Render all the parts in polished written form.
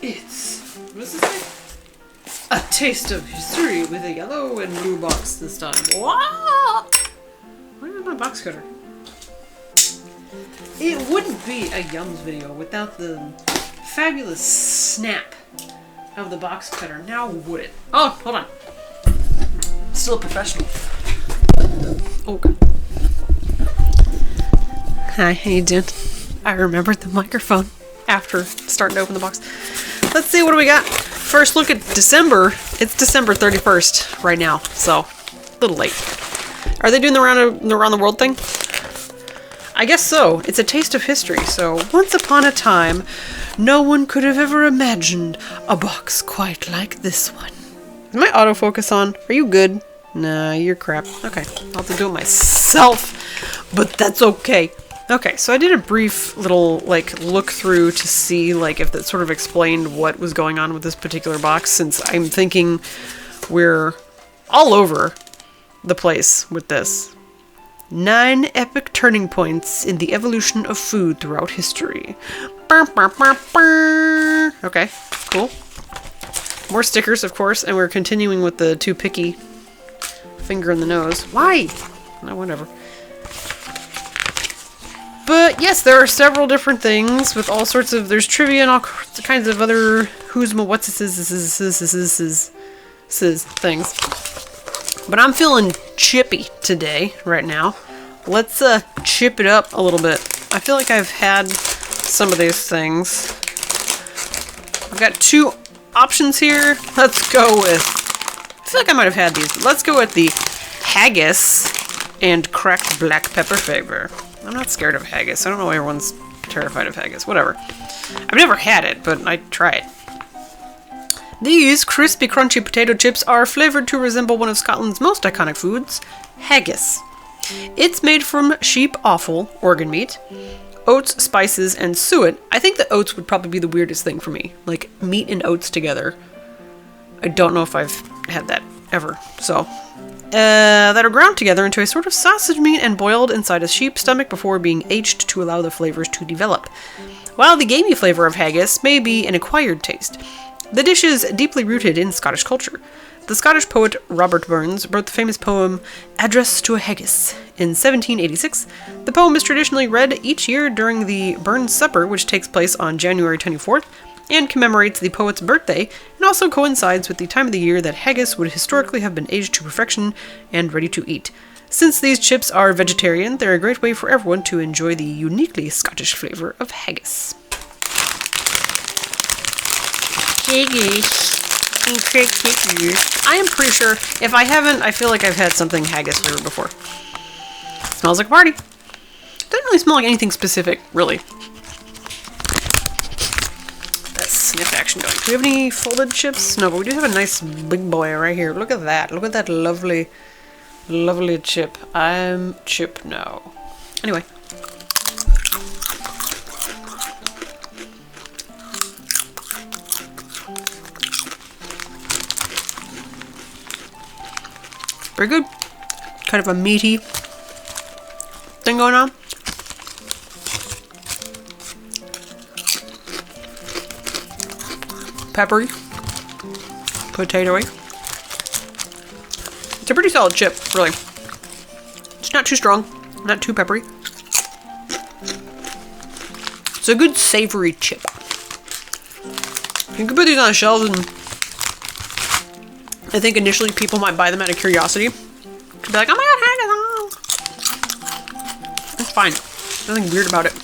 It's, what does it say? A taste of history with a yellow and blue box this time. Wow! Where is my box cutter? It wouldn't be a Yums video without the fabulous snap of the box cutter. Now would it? Oh, hold on. Still a professional. Oh, God. Hi, how you doing? I remembered the microphone after starting to open the box. Let's see, what do we got? First look at December. It's December 31st right now, so a little late. Are they doing the around the world thing? I guess so. It's a taste of history. So once upon a time, no one could have ever imagined a box quite like this one. Is my autofocus on? Are you good? Nah, you're crap. Okay, I'll have to do it myself, but that's okay. Okay, so I did a brief little, look through to see, if that sort of explained what was going on with this particular box, since I'm thinking we're all over the place with this. 9 epic turning points in the evolution of food throughout history. Okay, cool. More stickers, of course, and we're continuing with the too picky finger in the nose. Why? No, whatever. But yes, there are several different things with all sorts of, there's trivia and all kinds of other who's ma what's things. But I'm feeling chippy today, right now. Let's chip it up a little bit. I feel like I've had some of these things. I've got 2 options here. Let's go with, I feel like I might have had these, but let's go with the Haggis and cracked black pepper flavor. I'm not scared of haggis. I don't know why everyone's terrified of haggis. Whatever. I've never had it, but I'd try it. These crispy, crunchy potato chips are flavored to resemble one of Scotland's most iconic foods, haggis. It's made from sheep offal, organ meat, oats, spices, and suet. I think the oats would probably be the weirdest thing for me. Like, meat and oats together. I don't know if I've had that ever, so... that are ground together into a sort of sausage meat and boiled inside a sheep's stomach before being aged to allow the flavors to develop. While the gamey flavor of haggis may be an acquired taste, the dish is deeply rooted in Scottish culture. The Scottish poet Robert Burns wrote the famous poem Address to a Haggis in 1786. The poem is traditionally read each year during the Burns Supper, which takes place on January 24th, and commemorates the poet's birthday, and also coincides with the time of the year that haggis would historically have been aged to perfection and ready to eat. Since these chips are vegetarian, they're a great way for everyone to enjoy the uniquely Scottish flavor of haggis. Haggis and cracked chickens. I am pretty sure, if I haven't, I feel like I've had something haggis flavored before. Smells like a party. Doesn't really smell like anything specific, really. Sniff action going. Do we have any folded chips? No, but we do have a nice big boy right here. Look at that. Look at that lovely, lovely chip. I'm chip now. Anyway. Very good. Kind of a meaty thing going on. Peppery, potatoey. It's a pretty solid chip, really. It's not too strong, not too peppery. It's a good savory chip. You can put these on the shelves, and I think initially people might buy them out of curiosity. Be like, oh my god, haggis! It's fine. Nothing weird about it.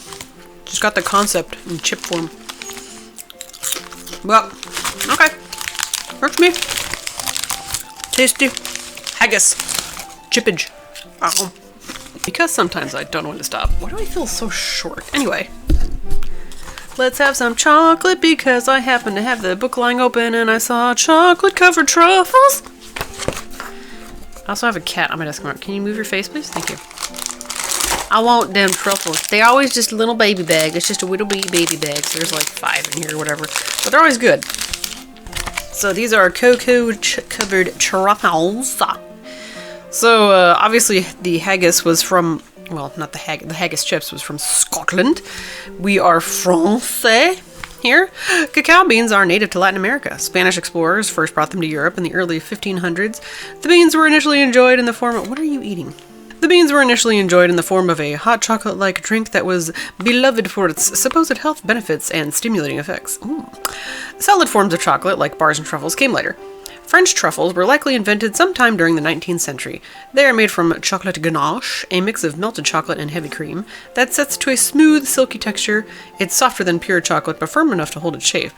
Just got the concept in chip form. Well, okay. Works for me. Tasty. Haggis. Chippage. Because sometimes I don't know when to stop. Why do I feel so short? Anyway. Let's have some chocolate because I happen to have the book lying open and I saw chocolate covered truffles. I also have a cat on my desk. Can you move your face, please? Thank you. I want them truffles. They're always just a little baby bag. It's just a little baby bag. So there's like 5 in here or whatever. But they're always good. So these are covered truffles. So obviously the haggis was from well, not the Haggis chips was from Scotland. We are Francais here. Cacao beans are native to Latin America. Spanish explorers first brought them to Europe in the early 1500s. The beans were initially enjoyed in the form of... What are you eating? The beans were initially enjoyed in the form of a hot chocolate-like drink that was beloved for its supposed health benefits and stimulating effects. Ooh. Solid forms of chocolate, like bars and truffles, came later. French truffles were likely invented sometime during the 19th century. They are made from chocolate ganache, a mix of melted chocolate and heavy cream, that sets to a smooth, silky texture. It's softer than pure chocolate, but firm enough to hold its shape.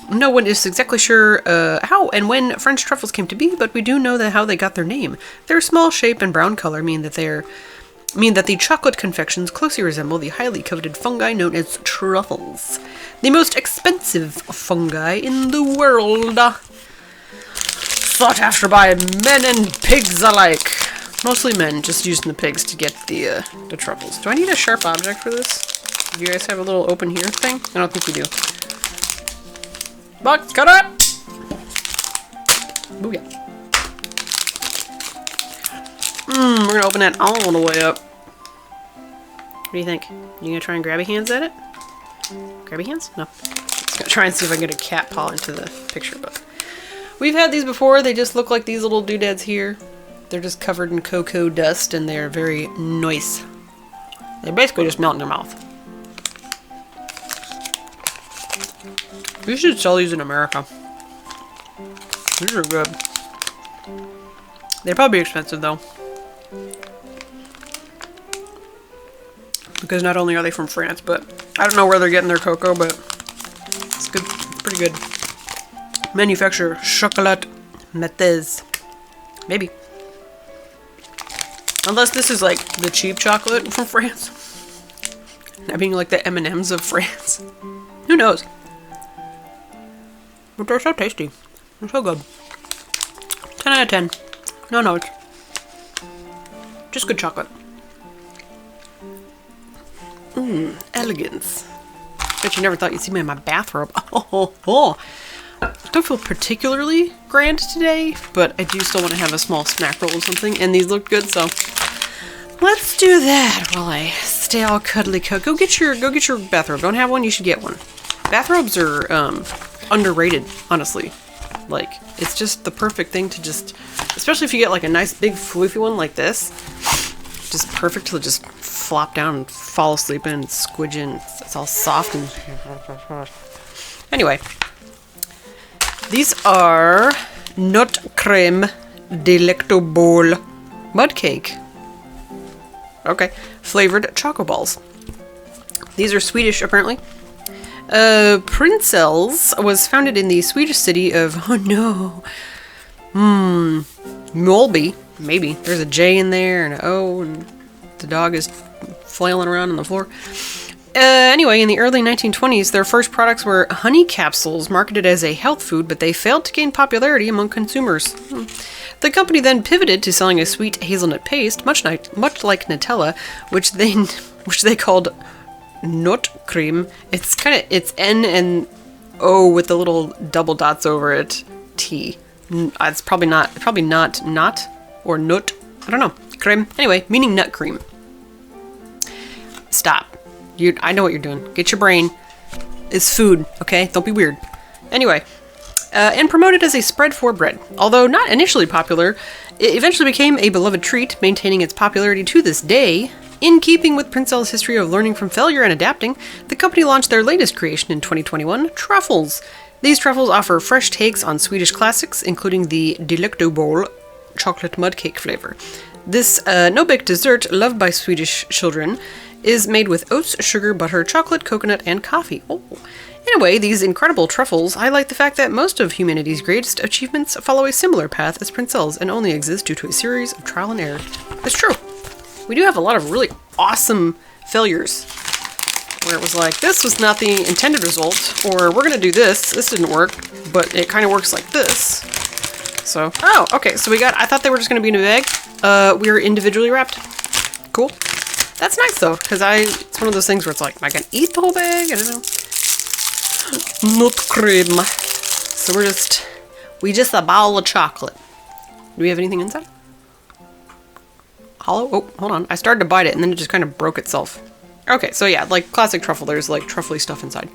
No one is exactly sure how and when French truffles came to be, but we do know how they got their name. Their small shape and brown color mean that the chocolate confections closely resemble the highly coveted fungi known as truffles, the most expensive fungi in the world. Sought after by men and pigs alike. Mostly men, just using the pigs to get the truffles. Do I need a sharp object for this? Do you guys have a little open here thing? I don't think we do. Box, cut up! Booyah. We're gonna open that all the way up. What do you think? You gonna try and grabby hands at it? Grabby hands? No. Just gonna try and see if I can get a cat paw into the picture, but... We've had these before. They just look like these little doodads here. They're just covered in cocoa dust, and they're very nice. They basically just melt in your mouth. We should sell these in America. These are good. They're probably expensive, though. Because not only are they from France, but I don't know where they're getting their cocoa, but it's good. It's pretty good. Manufacturer Chocolat Métis. Maybe. Unless this is like the cheap chocolate from France. That being like the M&Ms of France. Who knows? But they're so tasty. They're so good. 10 out of 10. No notes. Just good chocolate. Elegance. Bet you never thought you'd see me in my bathrobe. Oh. I don't feel particularly grand today, but I do still want to have a small snack roll or something, and these look good, so let's do that while I stay all cuddly. Go get your bathrobe. Don't have one? You should get one. Bathrobes are underrated, honestly. Like, it's just the perfect thing to just, especially if you get like a nice big floofy one like this, just perfect to just flop down and fall asleep in and squidge in. It's all soft and... Anyway. These are Nut Creme Delectable Mudcake. Okay. Flavored Chocoballs. These are Swedish, apparently. Prinsells was founded in the Swedish city of... Oh, no. Mjölby. Maybe. There's a J in there and an O, and the dog is flailing around on the floor. Anyway, in the early 1920s, their first products were honey capsules marketed as a health food, but they failed to gain popularity among consumers. The company then pivoted to selling a sweet hazelnut paste, much like Nutella, which they called Nut Cream. It's N and O with the little double dots over it. T. It's probably not or nut. I don't know. Cream. Anyway, meaning nut cream. Stop. I know what you're doing. Get your brain. It's food, okay? Don't be weird. Anyway, and promoted as a spread for bread. Although not initially popular, it eventually became a beloved treat, maintaining its popularity to this day. In keeping with Prinsel's history of learning from failure and adapting, the company launched their latest creation in 2021, Truffles. These truffles offer fresh takes on Swedish classics, including the Delectable chocolate mudcake flavor. This no-bake dessert, loved by Swedish children, is made with oats, sugar, butter, chocolate, coconut, and coffee. Oh. In a way, these incredible truffles highlight the fact that most of humanity's greatest achievements follow a similar path as Prinsel's and only exist due to a series of trial and error. It's true. We do have a lot of really awesome failures where it was like, this was not the intended result, or we're gonna do this, this didn't work, but it kind of works like this. So, oh, okay, so I thought they were just gonna be in a bag. We're individually wrapped. Cool. That's nice though, because it's one of those things where it's like, am I gonna eat the whole bag? I don't know. Nut cream. So we just a bowl of chocolate. Do we have anything inside? hollow. Oh, hold on. I started to bite it and then it just kind of broke itself. Okay, so yeah, like classic truffle, there's like truffly stuff inside.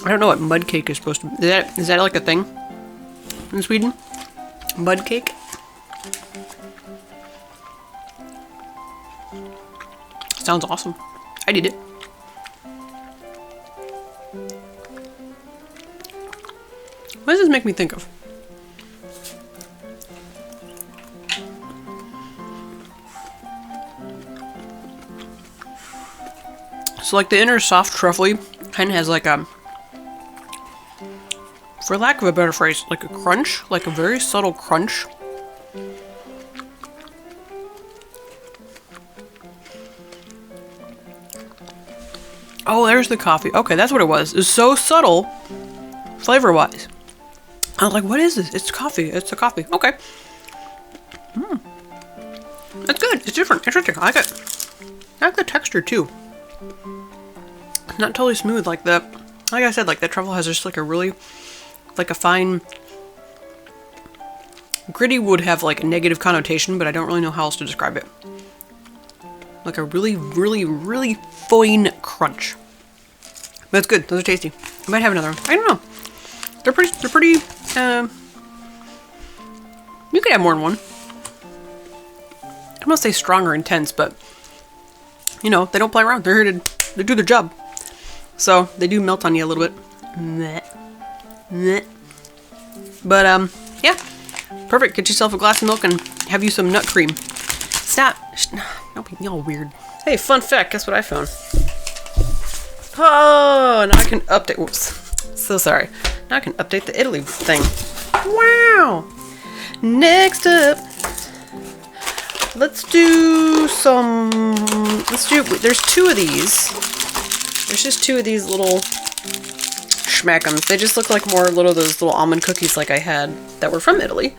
I don't know what mud cake is supposed to be. Is that like a thing in Sweden? Mud cake? Sounds awesome. I'd eat it. What does this make me think of? So like the inner soft truffly kind of has like a, for lack of a better phrase, like a crunch, like a very subtle crunch. Oh, there's the coffee. Okay, that's what it was. It's so subtle, flavor-wise. I was like, what is this? It's coffee. It's a coffee. Okay. It's good. It's different. Interesting. I like it. I like the texture, too. Not totally smooth like that. Like I said, like that truffle has just like a really, like a fine... Gritty would have like a negative connotation, but I don't really know how else to describe it. Like a really, really, really fine crunch. But it's good. Those are tasty. I might have another one. I don't know. They're pretty, you could have more than one. I don't want to say strong or intense, but, you know, they don't play around. They're here to do their job. So, they do melt on you a little bit. But, yeah. Perfect. Get yourself a glass of milk and have you some nut cream. Stop. Don't be all weird. Hey, fun fact. Guess what I found? Oh, now I can update. Whoops. So sorry. Now I can update the Italy thing. Wow. Next up, there's two of these. There's just two of these little schmackums. They just look like more little those little almond cookies like I had that were from Italy.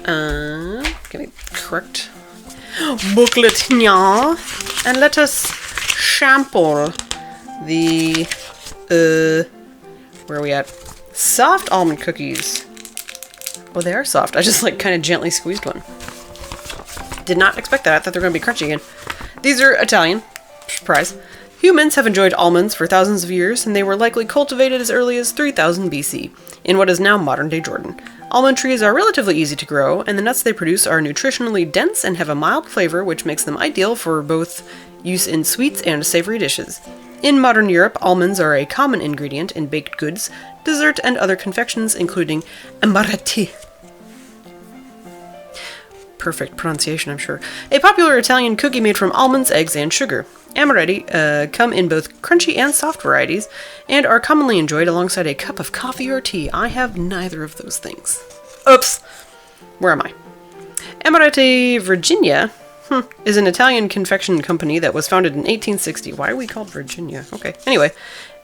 Give me correct booklet here. And let us sample the where are we at? Soft almond cookies. Oh, they are soft. I just like kind of gently squeezed one. Did not expect that. I thought they were going to be crunchy again. These are Italian. Surprise. Humans have enjoyed almonds for thousands of years, and they were likely cultivated as early as 3000 BC, in what is now modern-day Jordan. Almond trees are relatively easy to grow, and the nuts they produce are nutritionally dense and have a mild flavor, which makes them ideal for both use in sweets and savory dishes. In modern Europe, almonds are a common ingredient in baked goods, dessert, and other confections, including amaretti. Perfect pronunciation, I'm sure. A popular Italian cookie made from almonds, eggs, and sugar. Amaretti come in both crunchy and soft varieties, and are commonly enjoyed alongside a cup of coffee or tea. I have neither of those things. Oops! Where am I? Amaretti Virginia is an Italian confection company that was founded in 1860. Why are we called Virginia? Okay, anyway.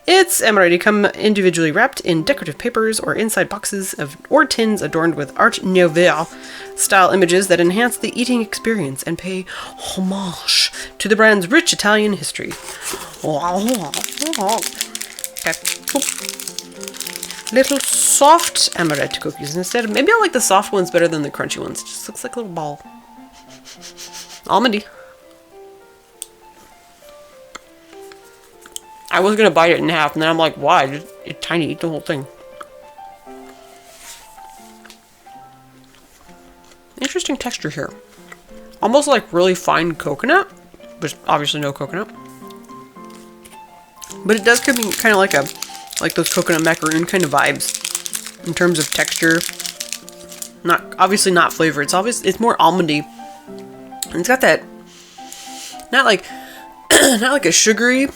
Its amaretti come individually wrapped in decorative papers or inside boxes or tins adorned with Art Nouveau style images that enhance the eating experience and pay homage to the brand's rich Italian history. Okay, cool. Little soft amaretti cookies instead. Maybe I like the soft ones better than the crunchy ones. It just looks like a little ball. Almondy. I was gonna bite it in half, and then I'm like, why? It's tiny, eat the whole thing. Interesting texture here. Almost like really fine coconut, but obviously no coconut. But it does give me kind of like those coconut macaroon kind of vibes in terms of texture. Obviously not flavor. It's more almondy, and it's got that not like a sugary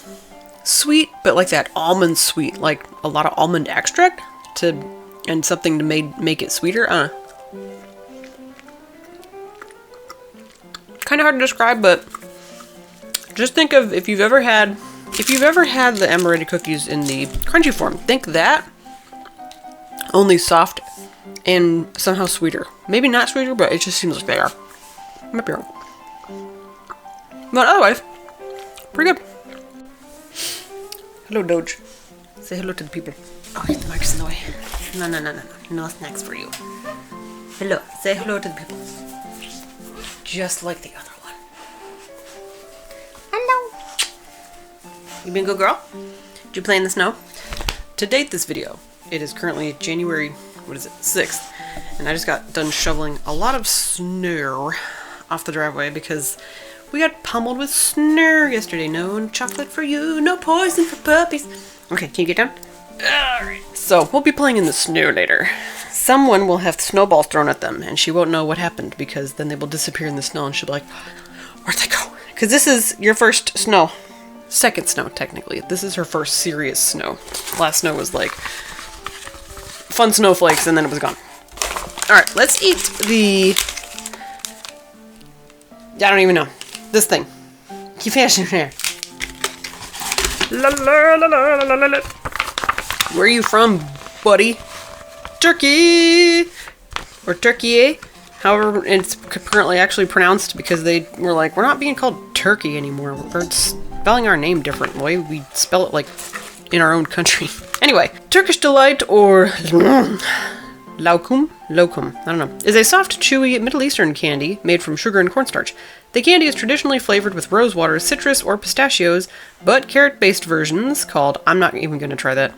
sweet, but like that almond sweet, like a lot of almond extract and something to make it sweeter. Kind of hard to describe, but just think of if you've ever had the amaretti cookies in the crunchy form. Think that, only soft and somehow sweeter. Maybe not sweeter, but it just seems like they are. I might be wrong, but otherwise, pretty good. Hello, Doge. Say hello to the people. Oh, the mic's in the way. No, no, no, no, no. No snacks for you. Hello. Say hello to the people. Just like the other one. Hello. You been a good girl? Did you play in the snow? To date this video, it is currently January, 6th. And I just got done shoveling a lot of snow off the driveway because we got pummeled with snow yesterday. No chocolate for you, no poison for puppies. Okay, can you get down? Alright. So, we'll be playing in the snow later. Someone will have snowballs thrown at them, and she won't know what happened because then they will disappear in the snow and she'll be like, where'd they go? Because this is your first snow. Second snow, technically. This is her first serious snow. Last snow was like fun snowflakes and then it was gone. Alright, let's eat the... I don't even know. This thing. Keep finishing here. La la la la la la la. Where are you from, buddy? Turkey! Or Turkey, however it's currently actually pronounced because they were like, we're not being called Turkey anymore. We're spelling our name different. The way we spell it like in our own country. Anyway, Turkish Delight or Lokum, I don't know, is a soft, chewy Middle Eastern candy made from sugar and cornstarch. The candy is traditionally flavored with rosewater, citrus, or pistachios, but carrot-based versions, called I'm not even going to try that,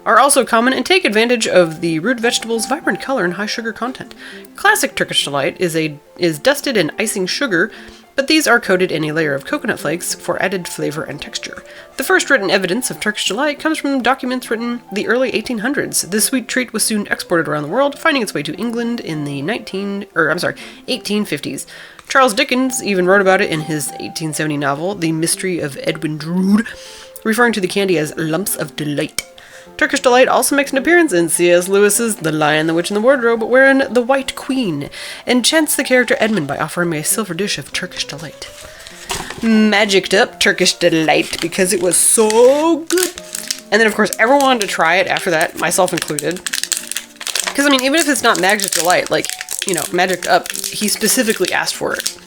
are also common and take advantage of the root vegetable's vibrant color and high sugar content. Classic Turkish Delight is dusted in icing sugar, but these are coated in a layer of coconut flakes for added flavor and texture. The first written evidence of Turkish Delight comes from documents written the early 1800s. This sweet treat was soon exported around the world, finding its way to England in the 1850s. Charles Dickens even wrote about it in his 1870 novel, The Mystery of Edwin Drood, referring to the candy as lumps of delight. Turkish Delight also makes an appearance in C.S. Lewis's The Lion, the Witch, and the Wardrobe, wherein the White Queen enchants the character Edmund by offering a silver dish of Turkish Delight. Magicked up Turkish Delight because it was so good. And then, of course, everyone wanted to try it after that, myself included. Because, I mean, even if it's not Magic Delight, like, you know, Magicked Up, he specifically asked for it.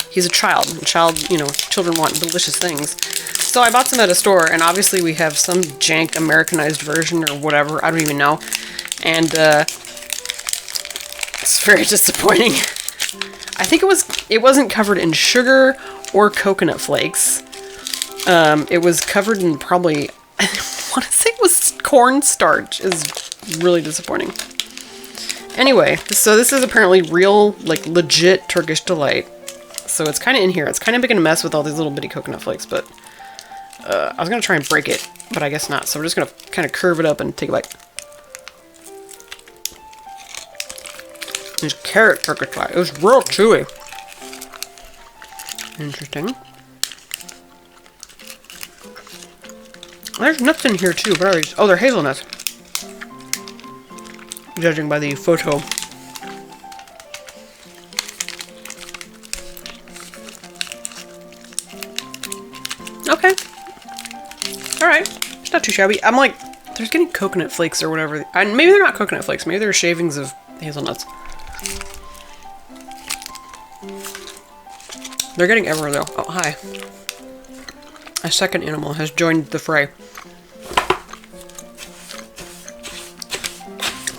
He's a child. Children want delicious things. So I bought some at a store, and obviously we have some jank Americanized version or whatever, I don't even know. And, it's very disappointing. I think it wasn't covered in sugar or coconut flakes. It was covered in probably, I want to say it was cornstarch. Is really disappointing. Anyway, so this is apparently real, like, legit Turkish Delight. So it's kind of in here. It's kind of making a mess with all these little bitty coconut flakes, but I was going to try and break it, but I guess not. So we're just going to kind of curve it up and take a bite. It's carrot Turkish Delight. It was real chewy. Interesting. There's nuts in here too. Berries. Oh, they're hazelnuts. Judging by the photo. Okay. Alright. It's not too shabby. I'm like, there's getting coconut flakes or whatever. And maybe they're not coconut flakes. Maybe they're shavings of hazelnuts. They're getting everywhere though. Oh, hi. A second animal has joined the fray.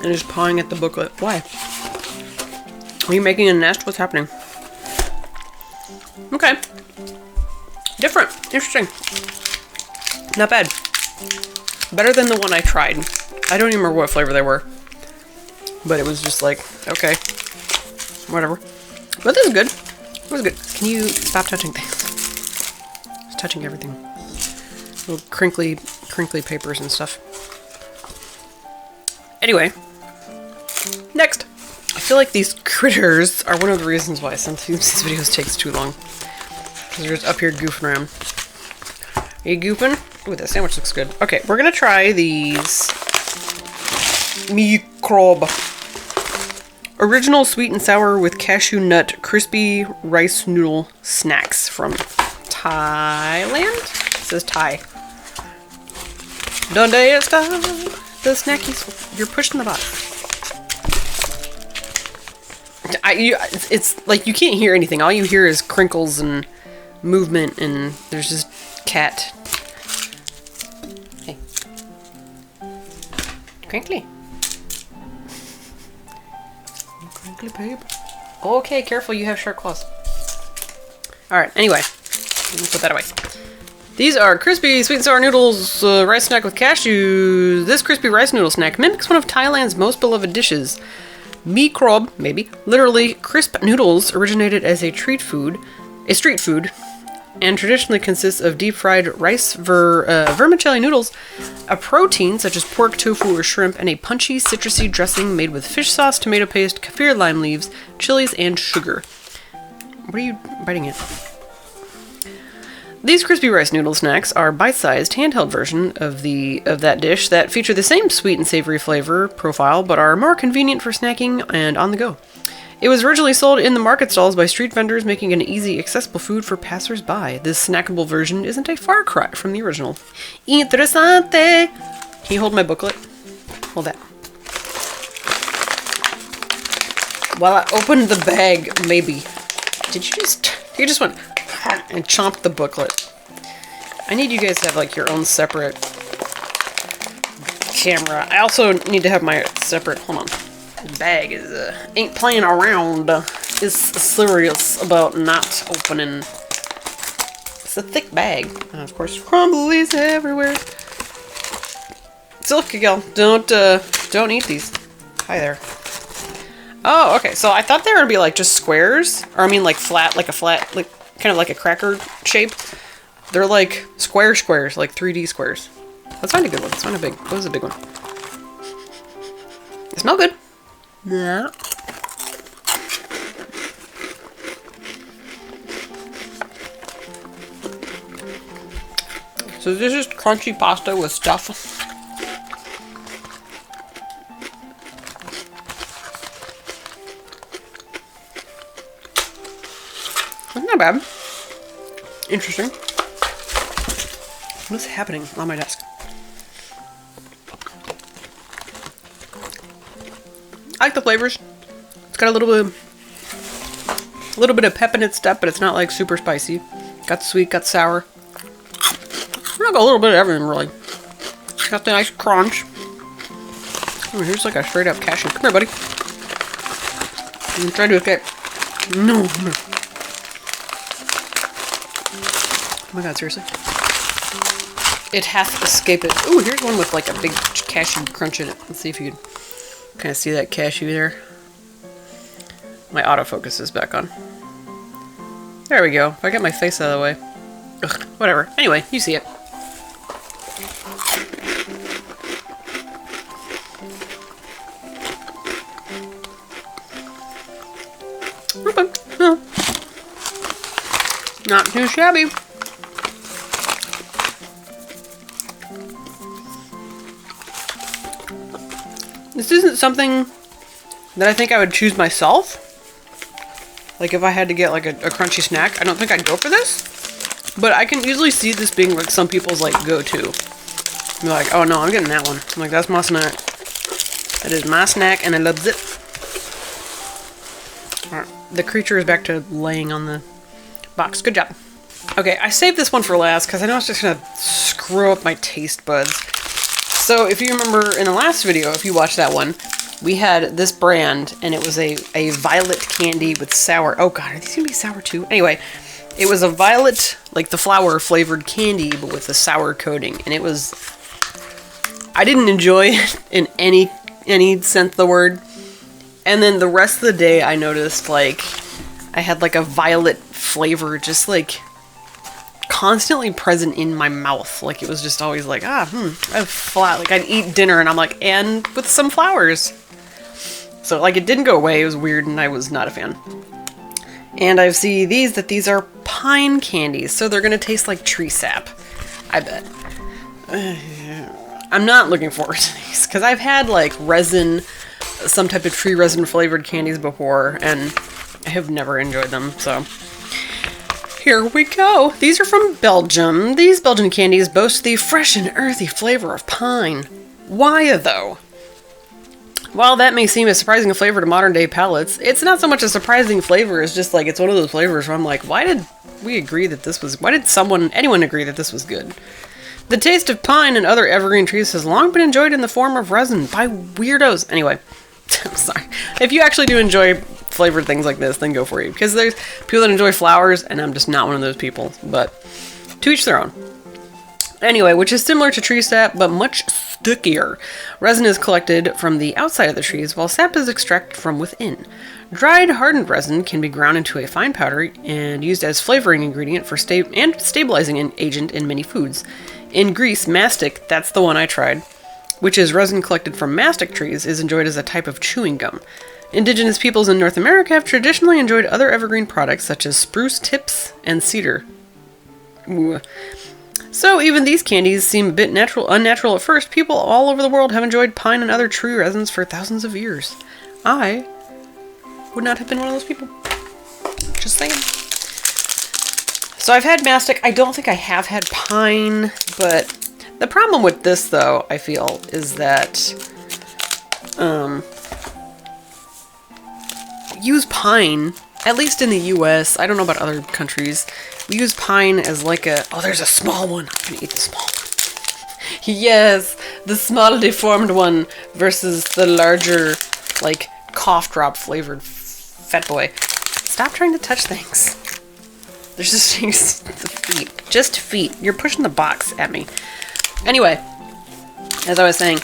And is pawing at the booklet. Why? Are you making a nest? What's happening? Okay. Different. Interesting. Not bad. Better than the one I tried. I don't even remember what flavor they were. But it was just like, okay. Whatever. But this is good. It was good. Can you stop touching things? It's touching everything. Little crinkly papers and stuff. Anyway. Next. I feel like these critters are one of the reasons why sometimes these videos takes too long. Because they're just up here goofing around. Are you goofing? Ooh, that sandwich looks good. Okay, we're gonna try these microbe. Original sweet and sour with cashew nut crispy rice noodle snacks from Thailand? It says Thai. Donde está the snackies? You're pushing the box. It's like you can't hear anything. All you hear is crinkles and movement, and there's just cat. Hey, Crinkly. Crinkly paper. Okay, careful, you have sharp claws. Alright, anyway. Let me put that away. These are crispy sweet and sour noodles, rice snack with cashews. This crispy rice noodle snack mimics one of Thailand's most beloved dishes. Mee krob, maybe. Literally, crisp noodles originated as a street food, and traditionally consists of deep-fried rice vermicelli noodles, a protein such as pork, tofu, or shrimp, and a punchy, citrusy dressing made with fish sauce, tomato paste, kaffir lime leaves, chilies, and sugar. What are you biting at? These crispy rice noodle snacks are bite-sized, handheld version of that dish that feature the same sweet and savory flavor profile, but are more convenient for snacking and on the go. It was originally sold in the market stalls by street vendors, making an easy, accessible food for passers-by. This snackable version isn't a far cry from the original. Interessante! Can you hold my booklet? Hold that. While I opened the bag, maybe. You just went and chomped the booklet. I need you guys to have like your own separate camera. I also need to have my separate, hold on. The bag is, ain't playing around. Is serious about not opening. It's a thick bag. And of course, crumblies everywhere. Silky girl, don't eat these. Hi there. Oh, okay. So I thought they were gonna be like just squares, or I mean like flat, like kind of like a cracker shape. They're like squares, like 3D squares. Let's find a good one. Let's find a big. What was a big one? They smell good. Yeah. So this is crunchy pasta with stuff. That's not bad. Interesting. What's happening on my desk? I like the flavors. It's got a little bit of pep in its step, but it's not like super spicy. Got the sweet, got sour. Got a little bit of everything, really. Got the nice crunch. Oh, here's like a straight up cashew. Come here, buddy. I'm trying to escape. No. Oh my god, seriously? It hath escaped it. Ooh, here's one with like a big cashew crunch in it. Let's see if you can kind of see that cashew there. My autofocus is back on. There we go. If I get my face out of the way. Ugh, whatever. Anyway, you see it. Okay. Oh. Not too shabby. This isn't something that I think I would choose myself. Like if I had to get like a crunchy snack, I don't think I'd go for this. But I can easily see this being like some people's like go-to. Be like, oh no, I'm getting that one. I'm like, that's my snack. That is my snack and I loves it. Alright, the creature is back to laying on the box. Good job. Okay, I saved this one for last because I know it's just gonna screw up my taste buds. So if you remember in the last video, if you watched that one, we had this brand and it was a violet candy with sour. Oh god, are these gonna be sour too? Anyway, it was a violet, like the flower flavored candy, but with a sour coating. And it was, I didn't enjoy it in any sense of the word. And then the rest of the day I noticed like I had like a violet flavor just like constantly present in my mouth. Like it was just always like, like I'd eat dinner and I'm like, and with some flowers. So like it didn't go away. It was weird and I was not a fan. And I see these are pine candies. So they're going to taste like tree sap. I bet. I'm not looking forward to these because I've had like resin, some type of tree resin flavored candies before and I have never enjoyed them. So here we go. These are from Belgium. These Belgian candies boast the fresh and earthy flavor of pine. Why, though? While that may seem a surprising flavor to modern day palates, it's not so much a surprising flavor as just like, it's one of those flavors where I'm like, why did anyone agree that this was good? The taste of pine and other evergreen trees has long been enjoyed in the form of resin by weirdos. Anyway, I'm sorry. If you actually do enjoy flavored things like this, then go for it. Because there's people that enjoy flowers, and I'm just not one of those people. But to each their own. Anyway, which is similar to tree sap, but much stickier. Resin is collected from the outside of the trees, while sap is extracted from within. Dried, hardened resin can be ground into a fine powder and used as flavoring ingredient for and stabilizing agent in many foods. In Greece, mastic, that's the one I tried, which is resin collected from mastic trees, is enjoyed as a type of chewing gum. Indigenous peoples in North America have traditionally enjoyed other evergreen products such as spruce tips and cedar. Ooh. So even these candies seem a bit unnatural at first. People all over the world have enjoyed pine and other tree resins for thousands of years. I would not have been one of those people. Just saying. So I've had mastic. I don't think I have had pine, but the problem with this, though, I feel, is that use pine, at least in the US, I don't know about other countries, we use pine as like a, oh, there's a small one. I'm gonna eat the small one. Yes, the small deformed one versus the larger, like, cough drop flavored fat boy. Stop trying to touch things. There's just the feet. Just feet. You're pushing the box at me. Anyway, as I was saying,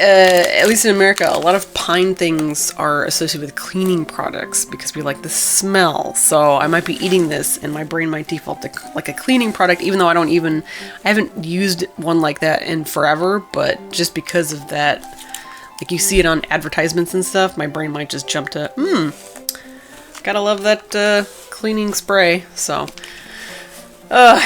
at least in America, a lot of pine things are associated with cleaning products because we like the smell. So I might be eating this and my brain might default to like a cleaning product, even though I haven't used one like that in forever, but just because of that, like you see it on advertisements and stuff, my brain might just jump to, gotta love that cleaning spray. So, oh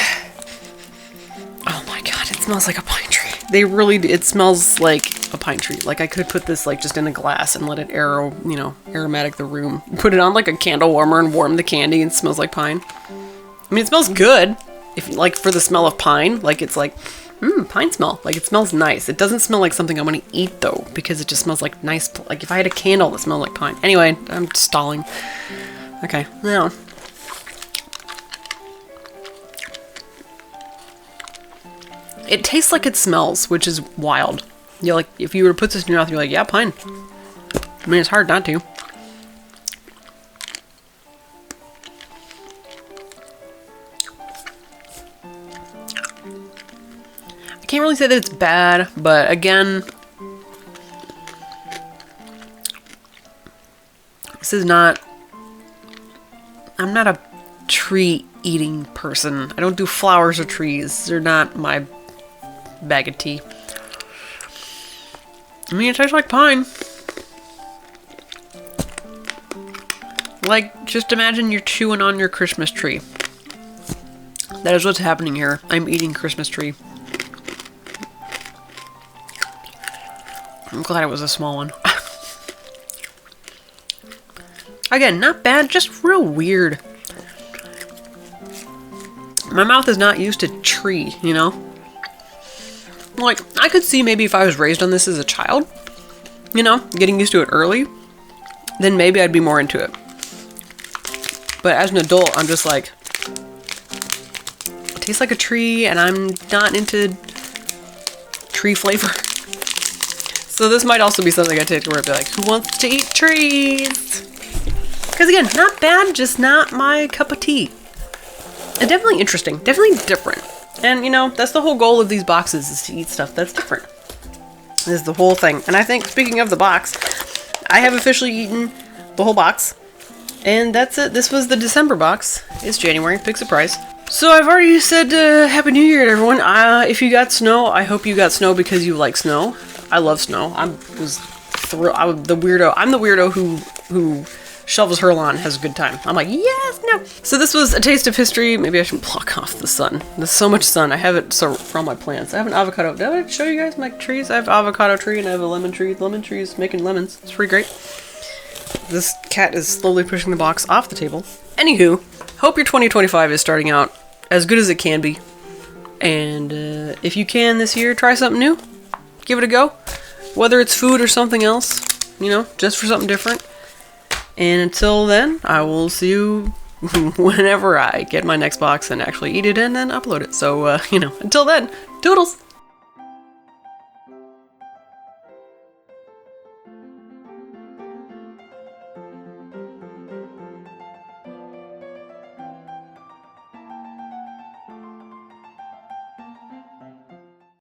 my god, it smells like a pine tree. It smells like a pine tree. Like I could put this like just in a glass and let it aromatic the room. Put it on like a candle warmer and warm the candy and it smells like pine. I mean, it smells good. If like for the smell of pine, like it's like, pine smell. Like it smells nice. It doesn't smell like something I want to eat though, because it just smells like nice. Like if I had a candle that smelled like pine. Anyway, I'm stalling. Okay, now. It tastes like it smells, which is wild. You're like, if you were to put this in your mouth, you're like, yeah, pine. I mean, it's hard not to. I can't really say that it's bad, but again, this is not, I'm not a tree eating person. I don't do flowers or trees. They're not my bag of tea. I mean, it tastes like pine. Like, just imagine you're chewing on your Christmas tree. That is what's happening here. I'm eating Christmas tree. I'm glad it was a small one. Again, not bad, just real weird. My mouth is not used to tree, you know? Like, I could see maybe if I was raised on this as a child, you know, getting used to it early, then maybe I'd be more into it. But as an adult, I'm just like, it tastes like a tree, and I'm not into tree flavor. So this might also be something I take to where I'd be like, who wants to eat trees? Because again, not bad, just not my cup of tea. And definitely interesting, definitely different. And, you know, that's the whole goal of these boxes, is to eat stuff that's different. This is the whole thing. And I think, speaking of the box, I have officially eaten the whole box. And that's it. This was the December box. It's January. Big surprise. So I've already said Happy New Year to everyone. If you got snow, I hope you got snow because you like snow. I love snow. I'm the weirdo who shovels her lawn, has a good time. I'm like, yes, no. So this was a taste of history. Maybe I should block off the sun. There's so much sun. I have it for all my plants. I have an avocado. Did I show you guys my trees? I have an avocado tree and I have a lemon tree. Lemon tree is making lemons. It's pretty great. This cat is slowly pushing the box off the table. Anywho, hope your 2025 is starting out as good as it can be. And if you can this year, try something new. Give it a go. Whether it's food or something else, you know, just for something different. And until then, I will see you whenever I get my next box and actually eat it and then upload it. So, you know, until then, toodles!